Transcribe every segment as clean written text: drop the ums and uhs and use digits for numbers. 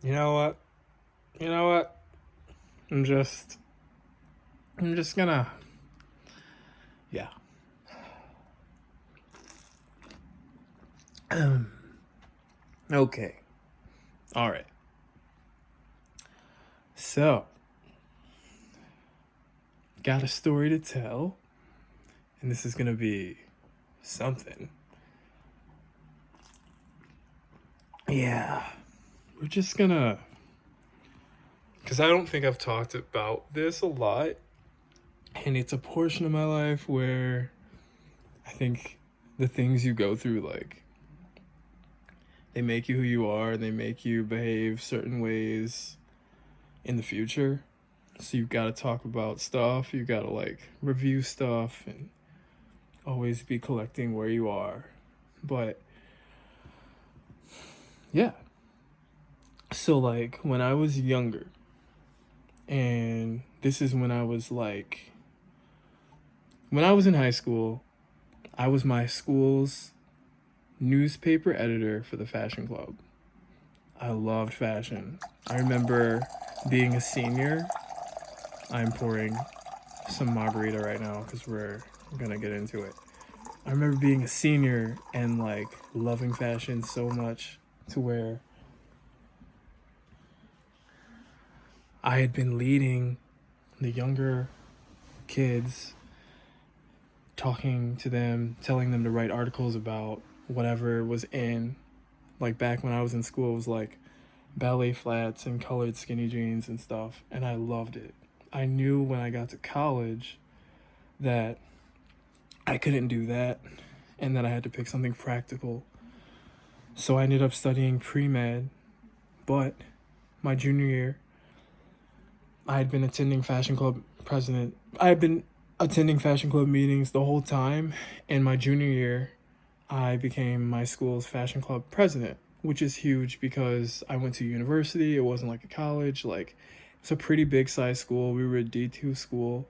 You know what? You know what? I'm just I'm just gonna yeah. Okay. All right. So, got a story to tell, and this is gonna be something. Yeah. We're just gonna because I don't think I've talked about this a lot, and it's a portion of my life where I think the things you go through, like, they make you who you are, they make you behave certain ways in the future. So you've got to talk about stuff, you got to like review stuff and always be collecting where you are. But yeah. So like when I was younger, and this is when I was in high school, I was my school's newspaper editor for the fashion club. I loved fashion. I remember being a senior. I'm pouring some margarita right now because we're gonna get into it. I remember being a senior and like loving fashion so much to where I had been leading the younger kids, talking to them, telling them to write articles about whatever was in. Like back when I was in school, it was like ballet flats and colored skinny jeans and stuff, and I loved it. I knew when I got to college that I couldn't do that and that I had to pick something practical. So I ended up studying pre med, but my junior year, I had been attending fashion club president. I had been attending fashion club meetings the whole time. In my junior year, I became my school's fashion club president, which is huge because I went to university. It wasn't like a college. Like, it's a pretty big size school. We were a D2 school,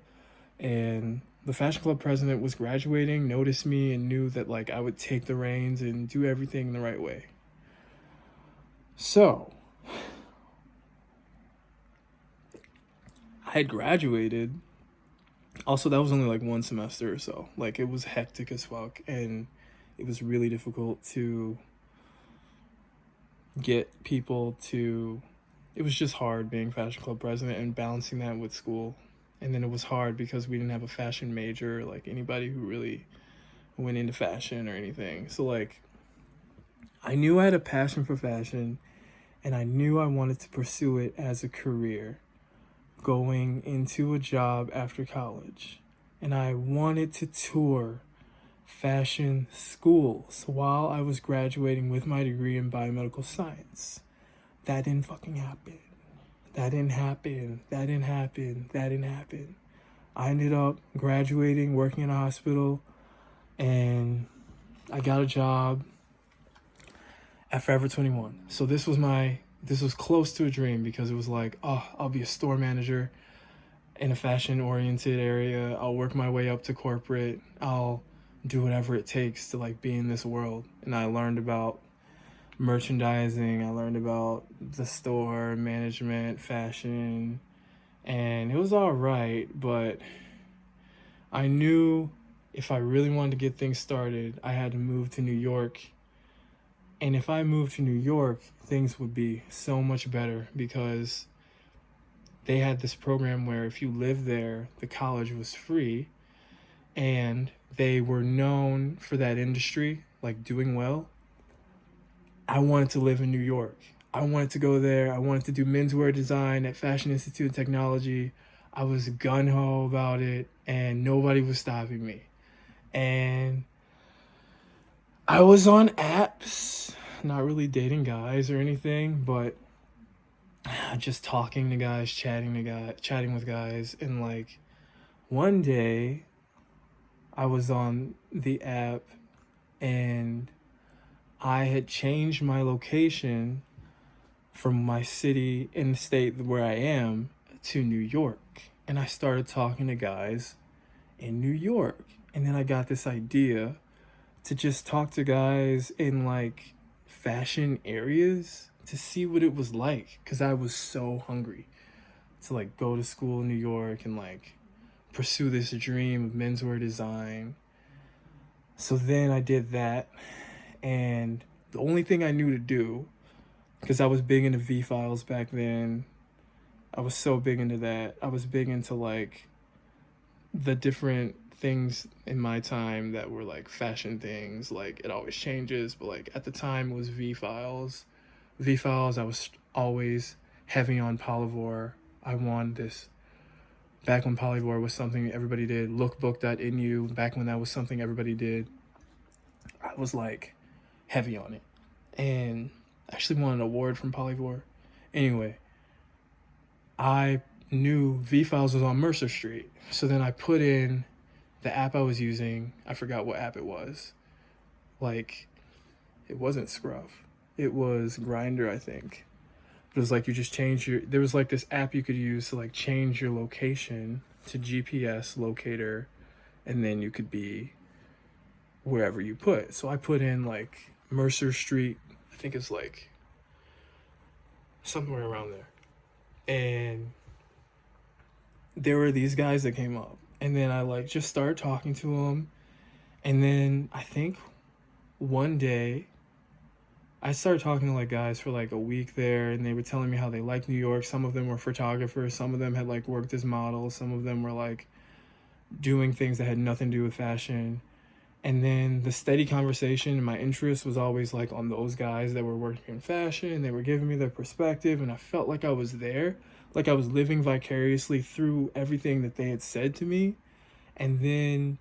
and the fashion club president was graduating, noticed me, and knew that like I would take the reins and do everything the right way. So I had graduated. Also, that was only like one semester or so. Like, it was hectic as fuck, and it was really difficult to get people to. It was just hard being fashion club president and balancing that with school. And then it was hard because we didn't have a fashion major, like anybody who really went into fashion or anything. So, like, I knew I had a passion for fashion, and I knew I wanted to pursue it as a career going into a job after college. And I wanted to tour fashion schools while I was graduating with my degree in biomedical science. That didn't fucking happen. That didn't happen. That didn't happen. That didn't happen. I ended up graduating, working in a hospital, and I got a job at Forever 21. So this was close to a dream because it was like, oh, I'll be a store manager in a fashion oriented area. I'll work my way up to corporate. I'll do whatever it takes to like be in this world. And I learned about merchandising, I learned about the store, management, fashion, and it was all right, but I knew if I really wanted to get things started, I had to move to New York. And if I moved to New York, things would be so much better because they had this program where if you lived there, the college was free, and they were known for that industry, like doing well. I wanted to live in New York. I wanted to go there. I wanted to do menswear design at Fashion Institute of Technology. I was gun ho about it, and nobody was stopping me. And I was on apps, not really dating guys or anything, but just talking to guys, chatting with guys, and like one day I was on the app and I had changed my location from my city in the state where I am to New York. And I started talking to guys in New York. And then I got this idea to just talk to guys in like fashion areas to see what it was like, because I was so hungry to like go to school in New York and like pursue this dream of menswear design. So then I did that, and the only thing I knew to do, because I was big into V files back then, I was so big into that. I was big into like the different things in my time that were like fashion things. Like it always changes, but like at the time it was V files. V files, I was always heavy on Polyvore. I wanted this back when Polyvore was something everybody did. Lookbook.nu, back when that was something everybody did. I was like heavy on it. And I actually won an award from Polyvore. Anyway, I knew V Files was on Mercer Street. So then I put in the app I was using. I forgot what app it was. Like, it wasn't Scruff. It was Grinder, I think. But it was like you just change your. There was like this app you could use to like change your location to GPS locator, and then you could be wherever you put. So I put in like Mercer Street. I think it's like somewhere around there. And there were these guys that came up, and then I like just started talking to them, and then I think one day I started talking to like guys for like a week there, and they were telling me how they liked New York. Some of them were photographers, some of them had like worked as models, some of them were like doing things that had nothing to do with fashion. And then the steady conversation and my interest was always like on those guys that were working in fashion. They were giving me their perspective, and I felt like I was there, like I was living vicariously through everything that they had said to me. And then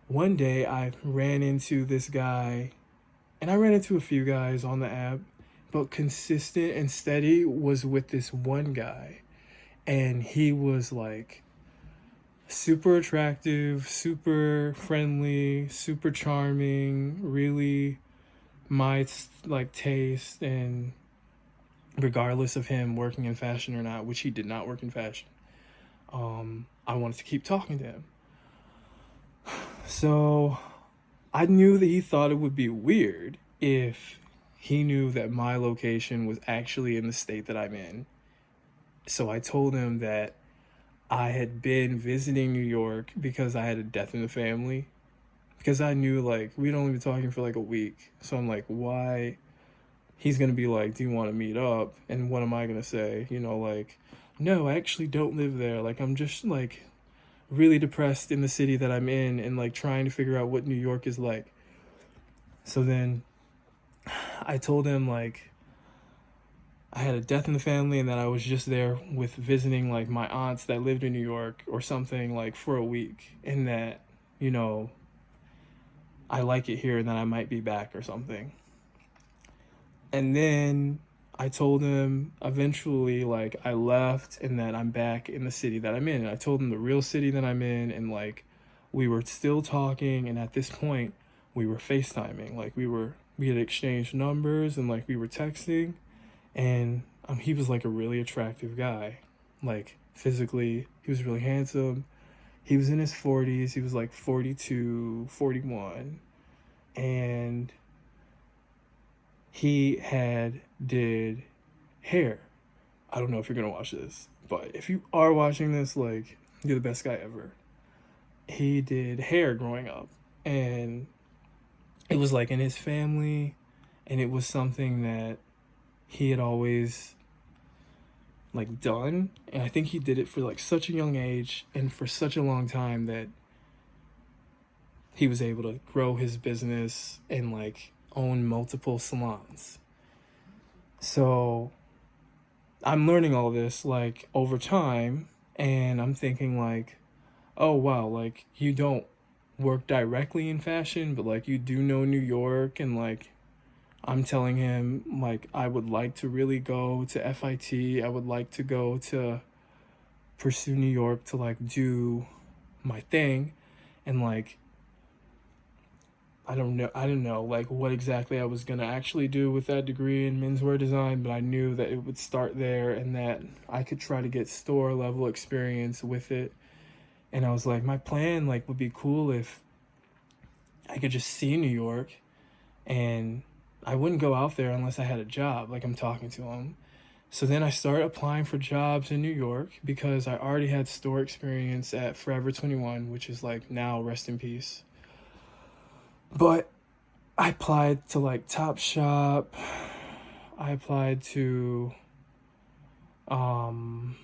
one day I ran into this guy, and I ran into a few guys on the app, but consistent and steady was with this one guy. And he was like super attractive, super friendly, super charming, really my like taste. And regardless of him working in fashion or not, which he did not work in fashion, I wanted to keep talking to him. So I knew that he thought it would be weird if he knew that my location was actually in the state that I'm in. So I told him that I had been visiting New York because I had a death in the family. Because I knew like we'd only been talking for like a week. So I'm like, why? He's gonna be like, do you want to meet up? And what am I gonna say? You know, like, no, I actually don't live there. Like, I'm just like really depressed in the city that I'm in and like trying to figure out what New York is like. So then I told him like I had a death in the family and that I was just there with visiting like my aunts that lived in New York or something like for a week, and that, you know, I like it here and that I might be back or something. And then I told him eventually like I left and that I'm back in the city that I'm in. And I told him the real city that I'm in, and like we were still talking, and at this point we were FaceTiming. Like we had exchanged numbers and like we were texting. And he was like a really attractive guy. Like physically, he was really handsome. He was in his 40s. He was like 42, 41. And he had did hair. I don't know if you're going to watch this, but if you are watching this, like, you're the best guy ever. He did hair growing up, and it was like in his family, and it was something that he had always like done, and I think he did it for like such a young age and for such a long time that he was able to grow his business and like own multiple salons. So I'm learning all this like over time, and I'm thinking like, oh wow, like you don't work directly in fashion, but like you do know New York. And like I'm telling him like I would like to really go to FIT. I would like to go to pursue New York to like do my thing. And like I don't know like what exactly I was going to actually do with that degree in menswear design, but I knew that it would start there and that I could try to get store level experience with it. And I was like, my plan like would be cool if I could just see New York and I wouldn't go out there unless I had a job, like I'm talking to him. So then I started applying for jobs in New York because I already had store experience at Forever 21, which is like now rest in peace. But I applied to like Top Shop. I applied to um,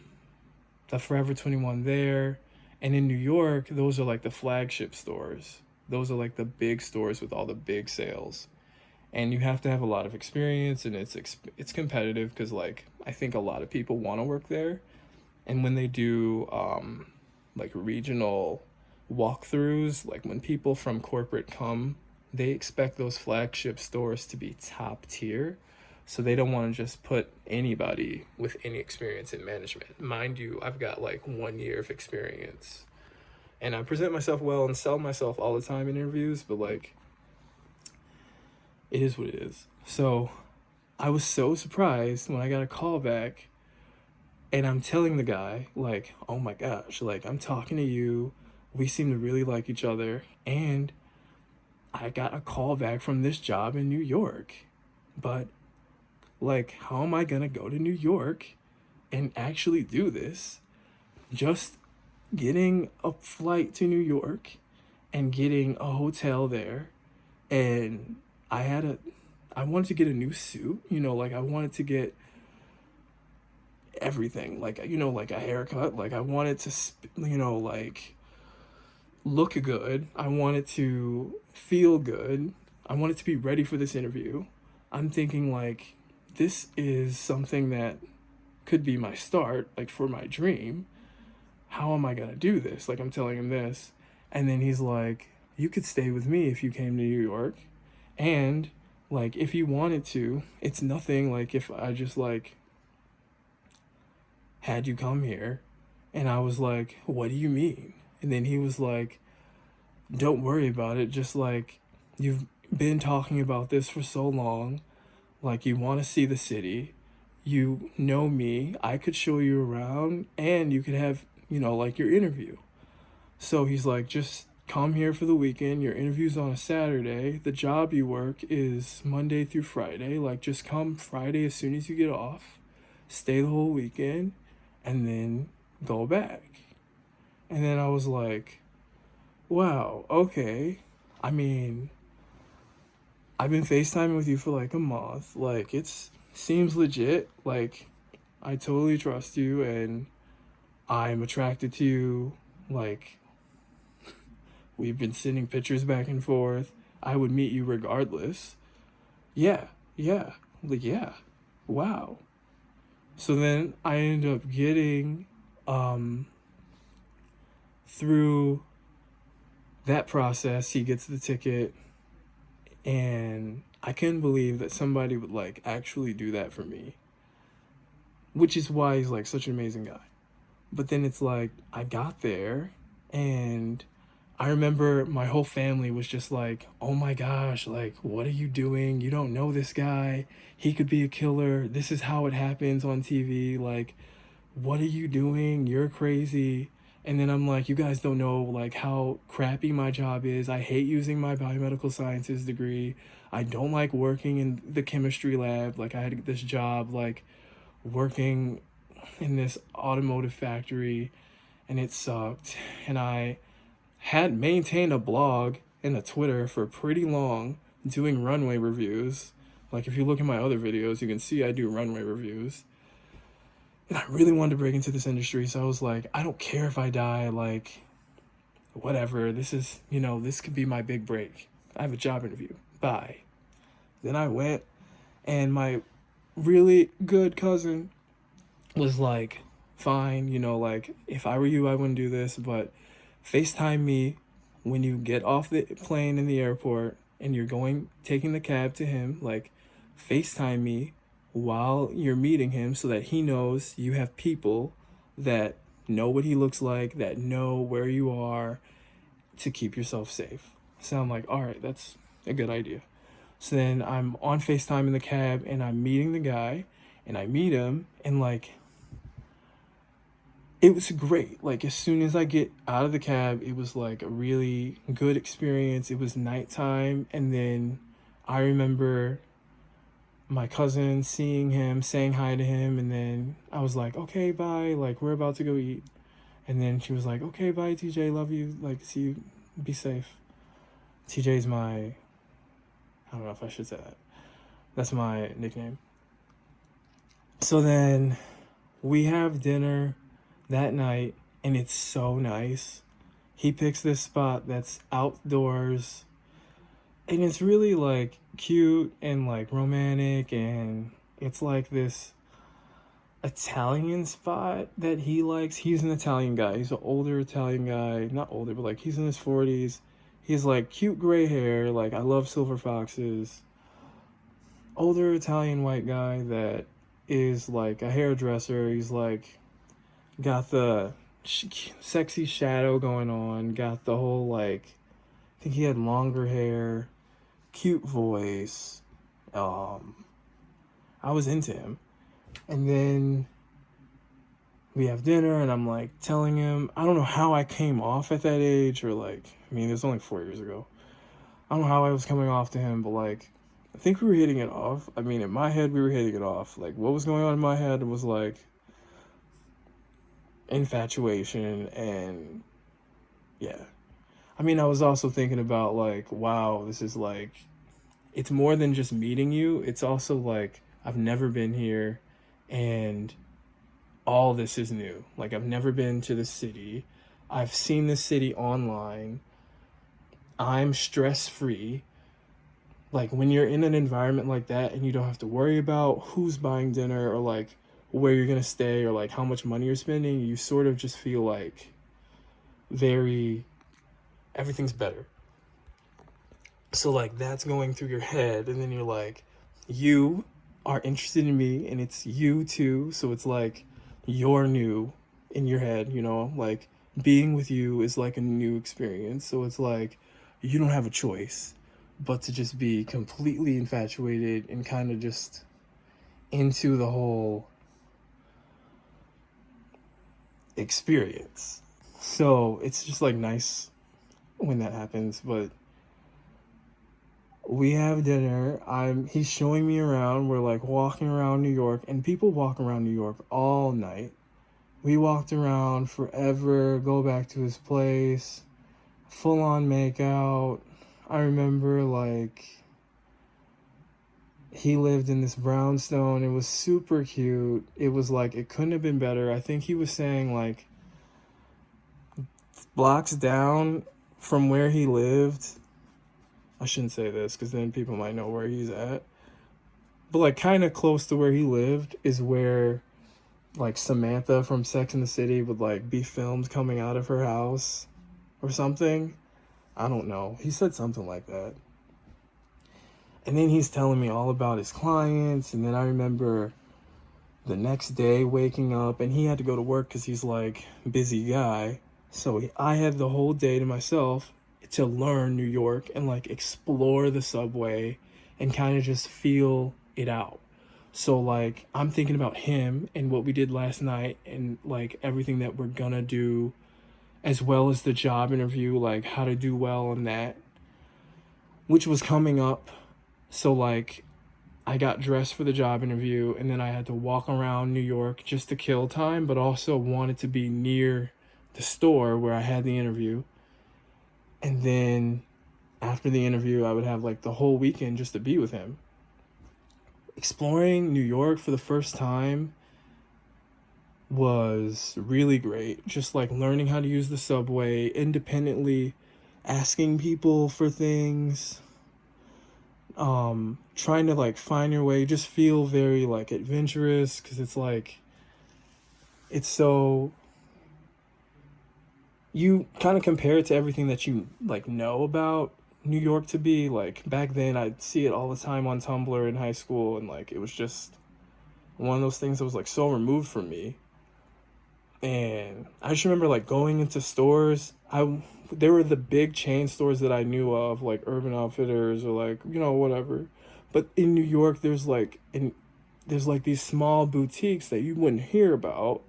the Forever 21 there. And in New York, those are like the flagship stores. Those are like the big stores with all the big sales. And you have to have a lot of experience, and it's competitive because like I think a lot of people want to work there. And when they do like regional walkthroughs, like when people from corporate come, they expect those flagship stores to be top tier. So they don't want to just put anybody with any experience in management. Mind you, I've got like 1 year of experience. And I present myself well and sell myself all the time in interviews, but like it is what it is. So I was so surprised when I got a call back, and I'm telling the guy, like, oh my gosh, like, I'm talking to you. We seem to really like each other. And I got a call back from this job in New York. But, like, how am I going to go to New York and actually do this? Just getting a flight to New York and getting a hotel there. And I wanted to get a new suit, like, I wanted to get everything, like, like a haircut, like I wanted to like look good, I wanted to feel good, I wanted to be ready for this interview. I'm thinking like this is something that could be my start, like for my dream. How am I gonna do this? Like, I'm telling him this, and then he's like, you could stay with me if you came to New York, and like if you wanted to, it's nothing like if I just like had you come here. And I was like, what do you mean? And then he was like, don't worry about it. Just like, you've been talking about this for so long. Like, you want to see the city. You know me. I could show you around and you could have, like your interview. So he's like, just come here for the weekend. Your interview's on a Saturday. The job you work is Monday through Friday. Like, just come Friday as soon as you get off. Stay the whole weekend and then go back. And then I was like, wow, okay. I mean, I've been FaceTiming with you for like a month. Like, it's seems legit. Like, I totally trust you and I'm attracted to you. Like, we've been sending pictures back and forth. I would meet you regardless. Yeah, yeah, like, yeah. Wow. So then I end up getting through that process. He gets the ticket, and I couldn't believe that somebody would like actually do that for me, which is why he's like such an amazing guy. But then it's like I got there, and I remember my whole family was just like, oh my gosh, like, what are you doing? You don't know this guy. He could be a killer. This is how it happens on TV. Like, what are you doing? You're crazy. And then I'm like, you guys don't know like how crappy my job is. I hate using my biomedical sciences degree. I don't like working in the chemistry lab. Like, I had this job like working in this automotive factory, and it sucked. And I had maintained a blog and a Twitter for pretty long doing runway reviews. Like, if you look at my other videos, you can see I do runway reviews. And I really wanted to break into this industry, so I was like, I don't care if I die, like, whatever. This is, this could be my big break. I have a job interview. Bye. Then I went, and my really good cousin was like, fine, like, if I were you, I wouldn't do this, but FaceTime me when you get off the plane in the airport and you're taking the cab to him. Like, FaceTime me while you're meeting him so that he knows you have people that know what he looks like, that know where you are, to keep yourself safe. So I'm like, all right, that's a good idea. So then I'm on FaceTime in the cab, and I'm meeting the guy, and I meet him, and like, it was great. Like, as soon as I get out of the cab, it was like a really good experience. It was nighttime, and then I remember my cousin, seeing him, saying hi to him, and then I was like, okay, bye, like we're about to go eat. And then she was like, okay, bye, TJ, love you, like see you, be safe. TJ's my, I don't know if I should say that. That's my nickname. So then we have dinner that night, and it's so nice. He picks this spot that's outdoors, and it's really like cute and like romantic, and it's like this Italian spot that he likes. He's an Italian guy. He's an older Italian guy. Not older, but like he's in his 40s. He's like cute gray hair. Like I love silver foxes. Older Italian white guy that is like a hairdresser. He's like got the sexy shadow going on. Got the whole like, I think he had longer hair, cute voice. I was into him. And then we have dinner, and I'm like telling him, I don't know how I came off at that age, or like, I mean, it was only 4 years ago. I don't know how I was coming off to him, but like, I think we were hitting it off. I mean, in my head, we were hitting it off. Like, what was going on in my head was like infatuation, and yeah. I mean, I was also thinking about like, wow, this is like, it's more than just meeting you. It's also like, I've never been here, and all this is new. Like, I've never been to the city. I've seen the city online. I'm stress free. Like, when you're in an environment like that and you don't have to worry about who's buying dinner or like where you're gonna stay or like how much money you're spending, you sort of just feel like very, everything's better. So like that's going through your head, and then you're like, you are interested in me, and it's you too. So it's like you're new in your head, you know, like being with you is like a new experience. So it's like you don't have a choice but to just be completely infatuated and kind of just into the whole experience. So it's just like nice when that happens. But we have dinner. He's showing me around. We're like walking around New York, and people walk around New York all night. We walked around forever, go back to his place, full on makeout. I remember like he lived in this brownstone. It was super cute. It was like it couldn't have been better. I think he was saying like blocks down from where he lived. I shouldn't say this because then people might know where he's at. But like kind of close to where he lived is where like Samantha from Sex and the City would like be filmed coming out of her house or something. I don't know. He said something like that. And then he's telling me all about his clients. And then I remember the next day waking up, and he had to go to work because he's like busy guy. So I had the whole day to myself to learn New York and like explore the subway and kind of just feel it out. So like I'm thinking about him and what we did last night and like everything that we're gonna do, as well as the job interview, like how to do well on that, which was coming up. So like I got dressed for the job interview, and then I had to walk around New York just to kill time, but also wanted to be near the store where I had the interview. And then after the interview, I would have like the whole weekend just to be with him. Exploring New York for the first time was really great. Just like learning how to use the subway independently, asking people for things, trying to like find your way, just feel very like adventurous because it's like it's so, you kind of compare it to everything that you like know about New York to be. Like back then I'd see it all the time on Tumblr in high school, and like it was just one of those things that was like so removed from me. And I just remember like going into stores. There were the big chain stores that I knew of, like Urban Outfitters or like, you know, whatever. But in New York there's like these small boutiques that you wouldn't hear about,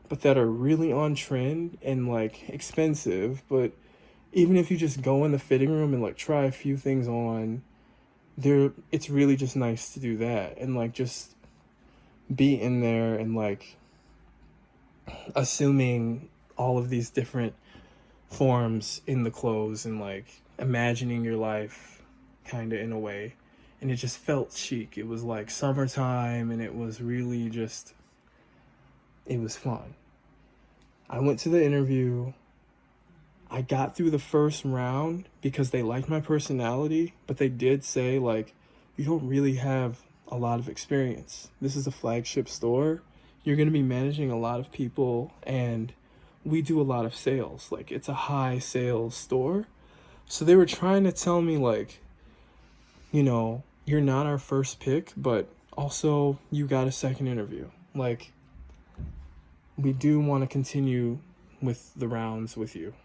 but that are really on trend and like expensive. But even if you just go in the fitting room and like try a few things on, it's really just nice to do that and like just be in there and like assuming all of these different forms in the clothes and like imagining your life kind of in a way. And it just felt chic. It was like summertime and it was really just, it was fun. I went to the interview. I got through the first round because they liked my personality, but they did say, like, you don't really have a lot of experience. This is a flagship store. You're going to be managing a lot of people, and we do a lot of sales. Like, it's a high sales store. So they were trying to tell me, like, you're not our first pick, but also you got a second interview. Like, we do want to continue with the rounds with you.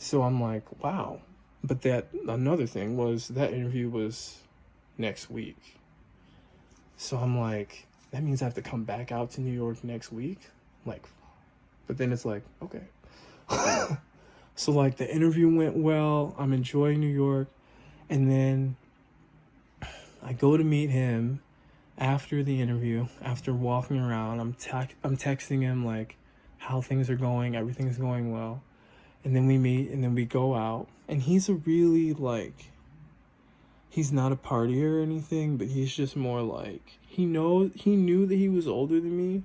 So I'm like, wow. But that another thing was that interview was next week. So I'm like, that means I have to come back out to New York next week? Like, but then it's like, okay. So like the interview went well. I'm enjoying New York. And then I go to meet him after the interview, after walking around. I'm texting him like how things are going. Everything's going well. And then we meet and then we go out. And he's a really like, he's not a partier or anything, but he's just more like, he knew that he was older than me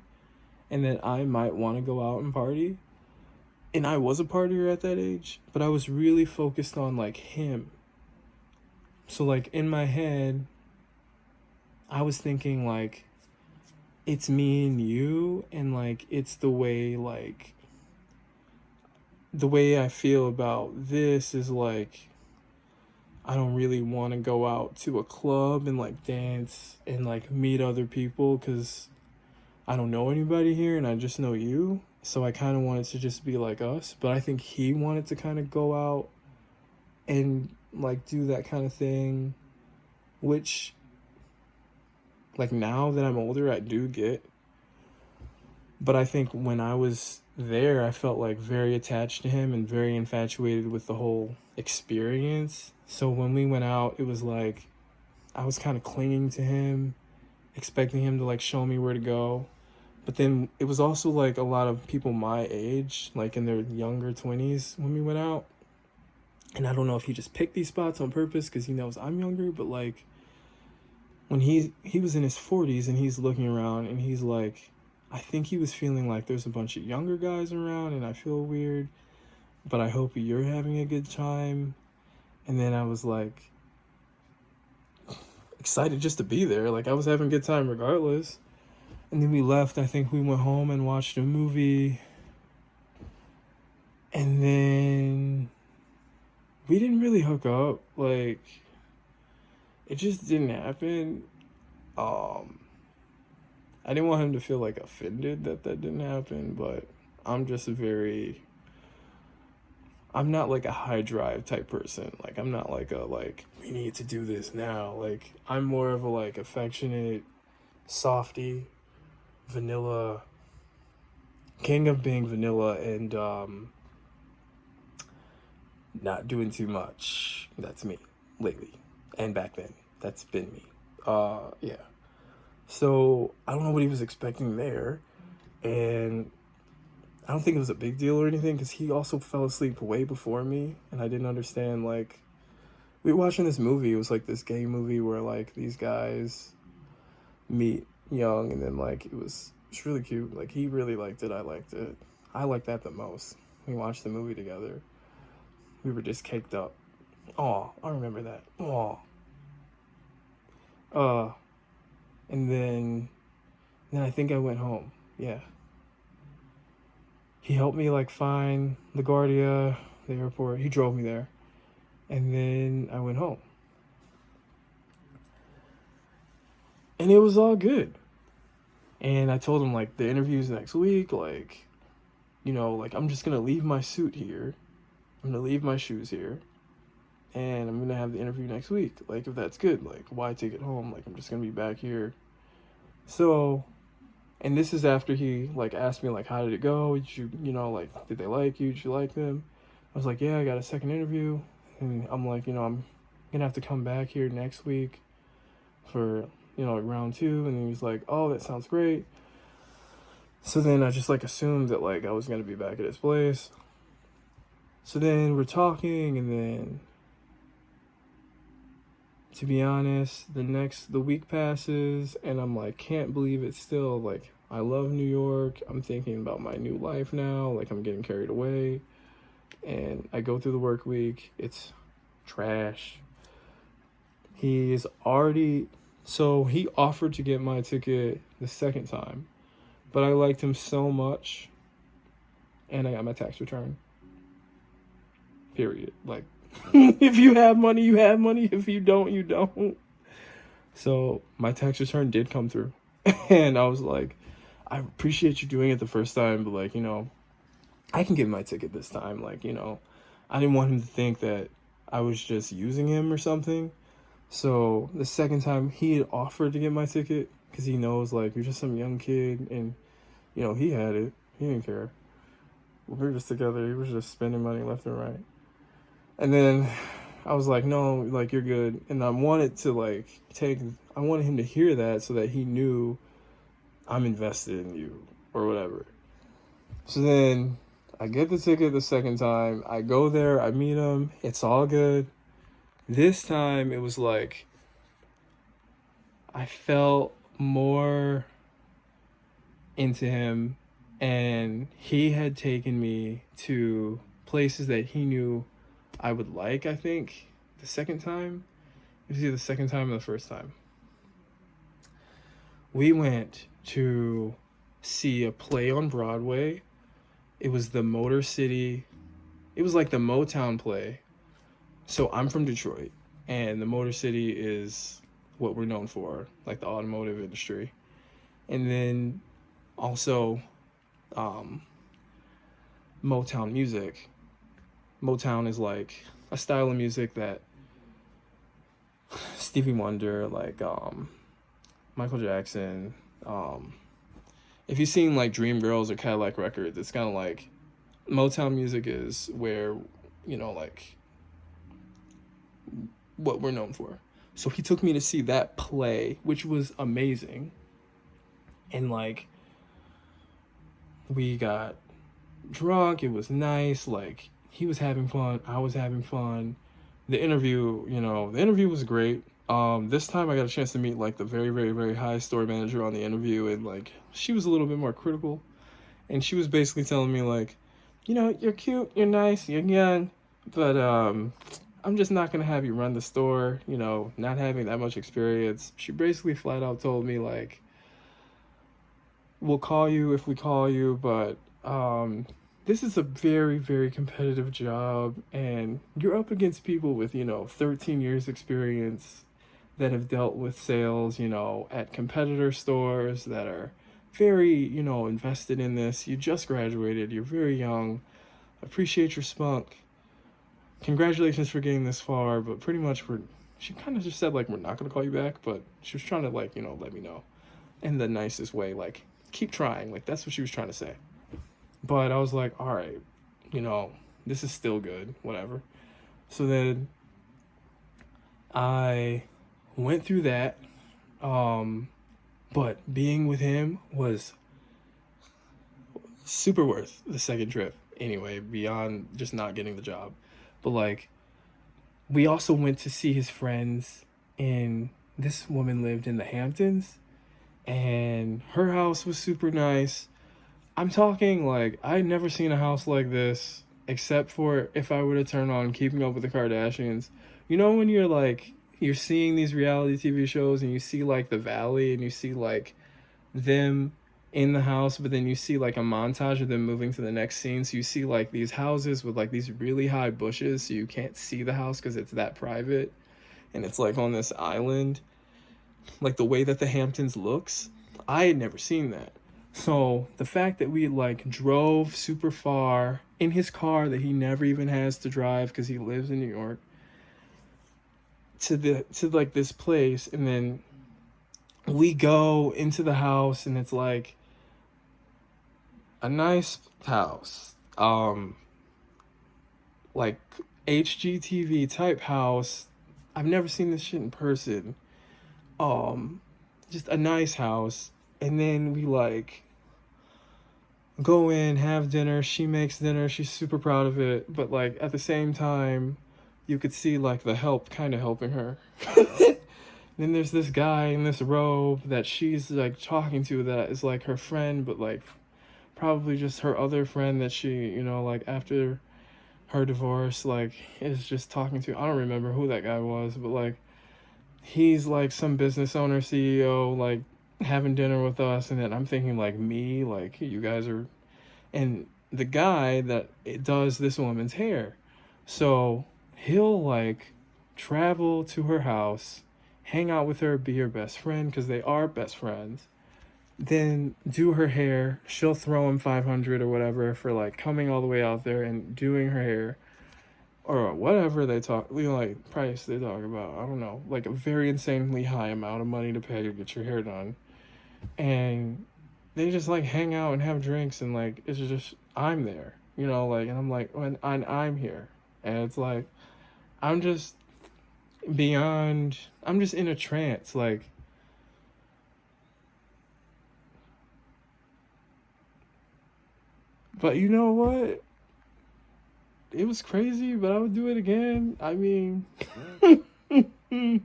and that I might want to go out and party. And I was a partier at that age, but I was really focused on like him. So like in my head, I was thinking like, it's me and you, and like it's the way I feel about this is like, I don't really want to go out to a club and like dance and like meet other people because I don't know anybody here and I just know you. So I kind of wanted to just be like us, but I think he wanted to kind of go out and like do that kind of thing, which like now that I'm older, I do get. But I think when I was there, I felt like very attached to him and very infatuated with the whole experience. So when we went out, it was like I was kind of clinging to him, expecting him to like show me where to go. But then it was also like a lot of people my age, like in their younger 20s when we went out. And I don't know if he just picked these spots on purpose because he knows I'm younger, but like when he was in his 40s and he's looking around and he's like, I think he was feeling like there's a bunch of younger guys around and I feel weird, but I hope you're having a good time. And then I was like excited just to be there. Like I was having a good time regardless. And then we left. I think we went home and watched a movie. And then we didn't really hook up. Like it just didn't happen. I didn't want him to feel like offended that didn't happen, but I'm just I'm not like a high drive type person. Like I'm not like we need to do this now. Like I'm more of a like affectionate, softy, vanilla, king of being vanilla and not doing too much. That's me lately and back then. That's been me. Yeah. So I don't know what he was expecting there, and I don't think it was a big deal or anything because he also fell asleep way before me, and I didn't understand. Like we were watching this movie. It was like this gay movie where like these guys meet young, and then like it's really cute. Like he really liked it. I liked it. I liked that the most. We watched the movie together. We were just caked up. Aw, I remember that. Aw. And then I think I went home. Yeah. He helped me like find LaGuardia, the airport. He drove me there. And then I went home. And it was all good. And I told him like the interview's next week, like, like I'm just gonna leave my suit here. I'm gonna leave my shoes here. And I'm gonna have the interview next week. Like if that's good, like why take it home? Like I'm just gonna be back here. So, and this is after he like asked me like how did it go? Did you like did they like you? Did you like them? I was like, yeah, I got a second interview. And I'm like, I'm gonna have to come back here next week for, like round two. And then he was like, oh, that sounds great. So then I just like assumed that like I was gonna be back at his place. So then we're talking, and then, to be honest, the week passes, and I'm like, can't believe it still. Like, I love New York. I'm thinking about my new life now. Like, I'm getting carried away. And I go through the work week. It's trash. He offered to get my ticket the second time, but I liked him so much, and I got my tax return. Period. Like, if you have money, you have money. If you don't, you don't. So my tax return did come through. And I was like, I appreciate you doing it the first time, but like, I can get my ticket this time. Like, I didn't want him to think that I was just using him or something. So the second time he had offered to get my ticket, because he knows like you're just some young kid, and he had it. He didn't care. We were just together. He was just spending money left and right. And then I was like, no, like, you're good. And I wanted him to hear that so that he knew I'm invested in you or whatever. So then I get the ticket the second time. I go there, I meet him. It's all good. This time it was like I felt more into him, and he had taken me to places that he knew I would like, I think, the second time. It was either the second time or the first time. We went to see a play on Broadway. It was the Motor City. It was like the Motown play. So I'm from Detroit, and the Motor City is what we're known for, like the automotive industry. And then also Motown music. Motown is like a style of music that Stevie Wonder, like Michael Jackson, if you've seen like Dreamgirls or Cadillac Records, it's kind of like Motown music is where, like what we're known for. So he took me to see that play, which was amazing. And like, we got drunk. It was nice. Like, he was having fun. I was having fun. The interview was great. This time I got a chance to meet like the very, very, very high store manager on the interview, and like she was a little bit more critical, and she was basically telling me like, you're cute, you're nice, you're young, but I'm just not gonna have you run the store. Not having that much experience. She basically flat out told me like, we'll call you if we call you, but this is a very, very competitive job, and you're up against people with 13 years experience that have dealt with sales, at competitor stores that are very, invested in this. You just graduated. You're very young. Appreciate your spunk. Congratulations for getting this far, but pretty much she kind of just said, like, we're not going to call you back, but she was trying to, like, let me know in the nicest way, like, keep trying. Like, that's what she was trying to say. But I was like, all right, this is still good, whatever. So then I went through that, but being with him was super worth the second trip anyway, beyond just not getting the job. But like, we also went to see his friends, and this woman lived in the Hamptons, and her house was super nice. I'm talking like, I'd never seen a house like this, except for if I were to turn on Keeping Up with the Kardashians. When you're seeing these reality TV shows, and you see like the valley, and you see like them in the house, but then you see like a montage of them moving to the next scene. So you see like these houses with like these really high bushes, so you can't see the house because it's that private, and it's like on this island. Like the way that the Hamptons looks, I had never seen that. So the fact that we like drove super far in his car that he never even has to drive because he lives in New York, to like this place, and then we go into the house, and it's like a nice house, like HGTV type house, I've never seen this shit in person. Um, just a nice house, and then we like go in, have dinner. She makes dinner. She's super proud of it, but like at the same time, you could see like the help kind of helping her. Then there's this guy in this robe that she's like talking to that is like her friend, but like probably just her other friend that she, like after her divorce, like is just talking to. I don't remember who that guy was, but like he's like some business owner, CEO, like having dinner with us, and then I'm thinking like me, like you guys are, and the guy that it does this woman's hair, so he'll like travel to her house, hang out with her, be her best friend because they are best friends, then do her hair. She'll throw him 500 or whatever for like coming all the way out there and doing her hair or whatever they talk, like price they talk about. I don't know, like a very insanely high amount of money to pay to get your hair done. And they just like hang out and have drinks and like it's just I'm there, like and I'm like when I'm here. And it's like I'm just beyond I'm just in a trance, like but you know what? It was crazy, but I would do it again. I mean, that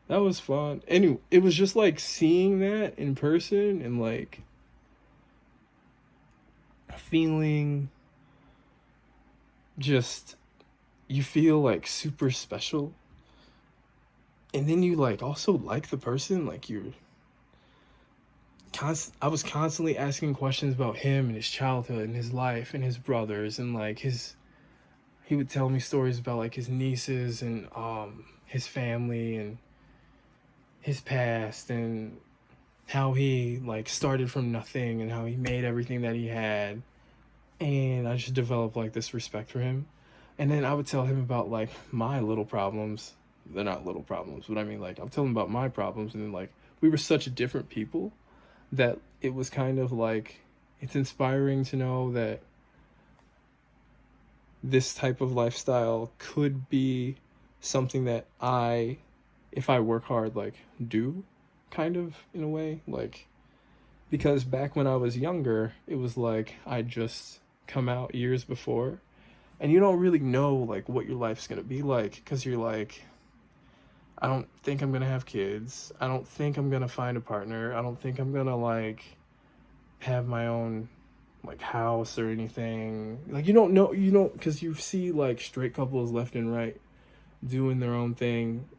was fun. Anyway, it was just like seeing that in person and like feeling just, you feel like super special. And then you like also like the person, like I was constantly asking questions about him and his childhood and his life and his brothers and like he would tell me stories about like his nieces and his family and his past and how he like started from nothing and how he made everything that he had. And I just developed like this respect for him. And then I would tell him about like my little problems. They're not little problems, but I mean like I'm telling him about my problems, and then like we were such different people that it was kind of like it's inspiring to know that this type of lifestyle could be something that if I work hard, like do kind of in a way, like because back when I was younger, it was like I just come out years before, and you don't really know like what your life's gonna be like because you're like, I don't think I'm gonna have kids. I don't think I'm gonna find a partner. I don't think I'm gonna like have my own like house or anything. Like you don't because you see like straight couples left and right doing their own thing,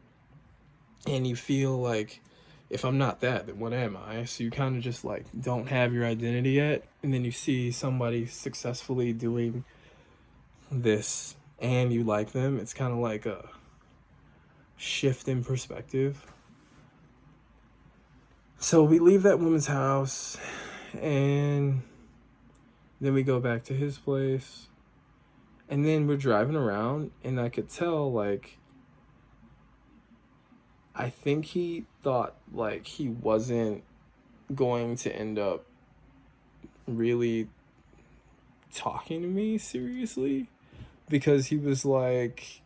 and you feel like if I'm not that, then what am I? So you kind of just like don't have your identity yet, and then you see somebody successfully doing this and you like them. It's kind of like a shift in perspective. So we leave that woman's house and then we go back to his place, and then we're driving around, and I could tell like I think he thought like he wasn't going to end up really talking to me seriously, because he was like,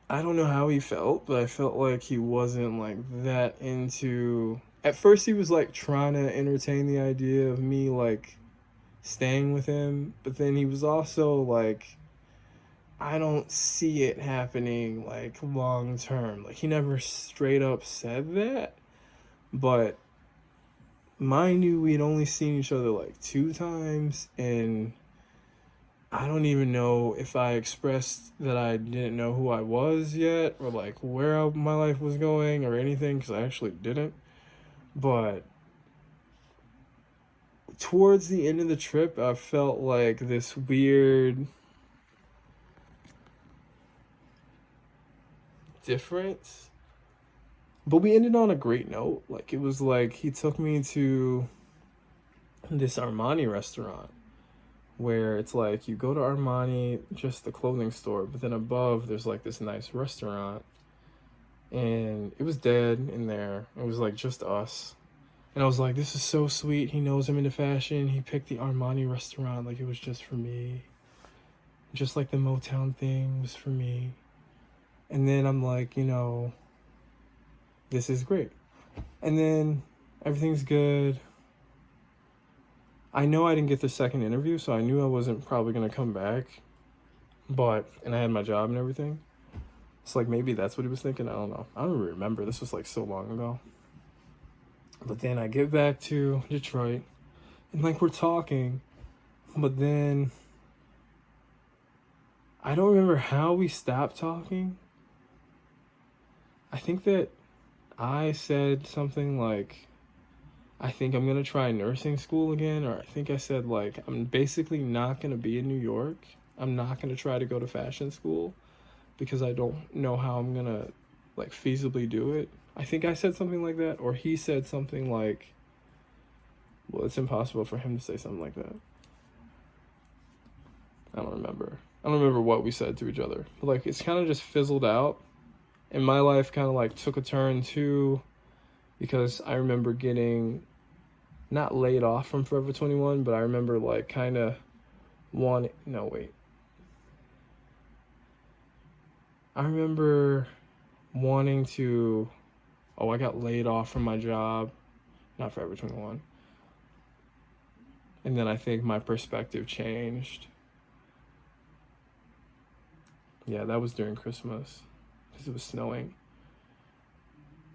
I don't know how he felt, but I felt like he wasn't like that into. At first, he was like trying to entertain the idea of me like staying with him, but then he was also like, I don't see it happening like long term. Like he never straight up said that, but mind you, we'd only seen each other like 2 times, and I don't even know if I expressed that I didn't know who I was yet, or like where my life was going, or anything, because I actually didn't. But towards the end of the trip, I felt like this weird difference. But we ended on a great note. Like, it was like he took me to this Armani restaurant where it's like you go to Armani, just the clothing store, but then above there's like this nice restaurant. And it was dead in there. It was like just us. And I was like, this is so sweet. He knows I'm into fashion. He picked the Armani restaurant like it was just for me. just like the Motown thing was for me. And then I'm like, this is great. And then everything's good. I know I didn't get the second interview, so I knew I wasn't probably going to come back. And I had my job and everything. It's like maybe that's what he was thinking. I don't know. I don't even remember. This was like so long ago. But then I get back to Detroit and like we're talking. But then I don't remember how we stopped talking. I think that I said something like, I think I'm going to try nursing school again. Or I think I said, like, I'm basically not going to be in New York. I'm not going to try to go to fashion school because I don't know how I'm going to, like, feasibly do it. I think I said something like that. Or he said something like, well, it's impossible for him to say something like that. I don't remember what we said to each other. But, like, it's kind of just fizzled out. And my life kind of, like, took a turn, too, because I remember getting not laid off from Forever 21, but I remember, like, kind of I remember wanting to, I got laid off from my job, not Forever 21. And then I think my perspective changed. Yeah, that was during Christmas because it was snowing.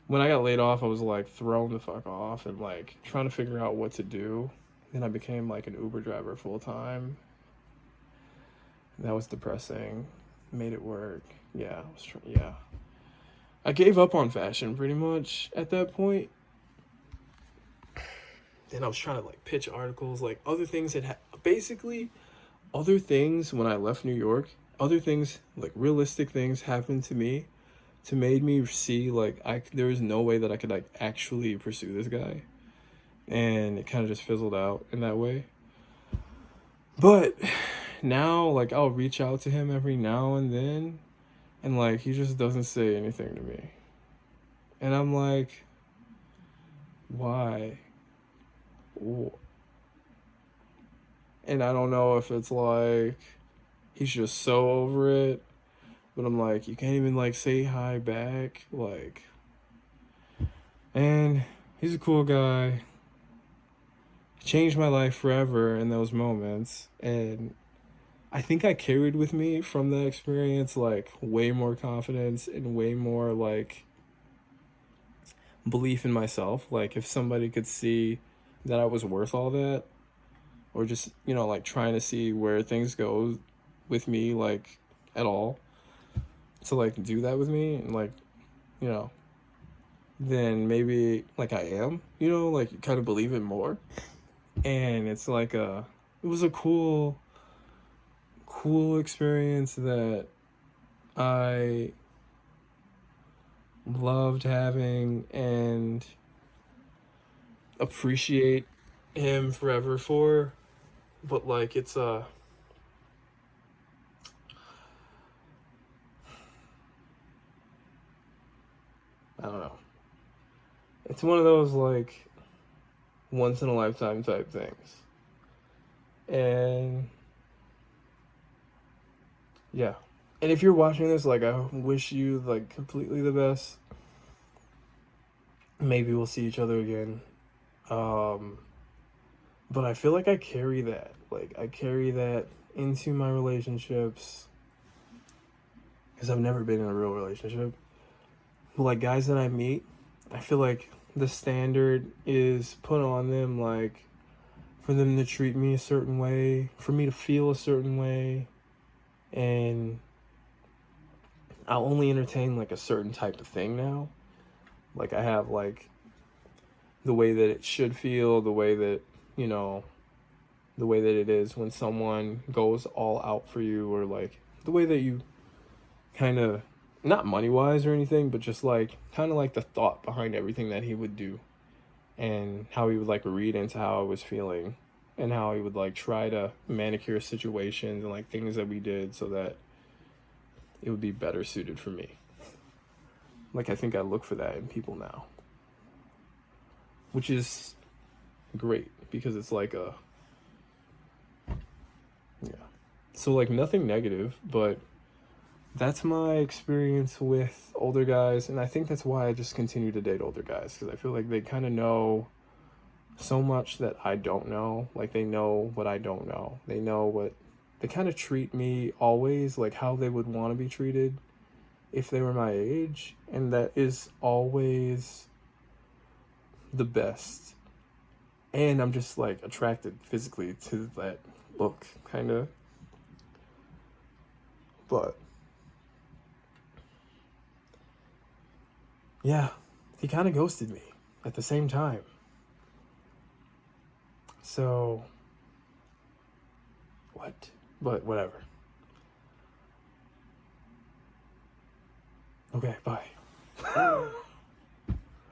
When I got laid off, I was like thrown the fuck off and like trying to figure out what to do. Then I became like an Uber driver full time. That was depressing. Made it work. Yeah, I gave up on fashion pretty much at that point. Then I was trying to like pitch articles, like other things basically other things when I left New York. Other things, like realistic things, happened to me to made me see like there was no way that I could like actually pursue this guy, and it kind of just fizzled out in that way. But now like I'll reach out to him every now and then, and like he just doesn't say anything to me, and I'm like, why? And I don't know if it's like he's just so over it. But I'm like, you can't even like say hi back, like. And he's a cool guy. He changed my life forever in those moments, and I think I carried with me from that experience like way more confidence and way more like belief in myself. Like if somebody could see that I was worth all that, or just like trying to see where things go with me, like at all, to like do that with me and like then maybe like I am like you kind of believe it more. And it's like it was a cool experience that I loved having and appreciate him forever for. But like it's I don't know. It's one of those like once in a lifetime type things. And yeah. And if you're watching this, like I wish you like completely the best. Maybe we'll see each other again. But I feel like I carry that. Like I carry that into my relationships. Because I've never been in a real relationship. But like guys that I meet, I feel like the standard is put on them, like for them to treat me a certain way, for me to feel a certain way, and I'll only entertain like a certain type of thing now. Like I have like the way that it should feel, the way that the way that it is when someone goes all out for you, or like the way that you kind of, not money wise or anything, but just like kind of like the thought behind everything that he would do, and how he would like read into how I was feeling, and how he would like try to manicure situations and like things that we did so that it would be better suited for me. Like I think I look for that in people now, which is great because it's like yeah, So, like, nothing negative, but that's my experience with older guys. And I think that's why I just continue to date older guys, because I feel like they kind of know so much that I don't know. Like, they know what I don't know. They know what they kind of treat me always like how they would want to be treated if they were my age. And that is always the best. And I'm just like attracted physically to that look, kind of. But yeah, he kind of ghosted me at the same time. So, what? But whatever. Okay, bye.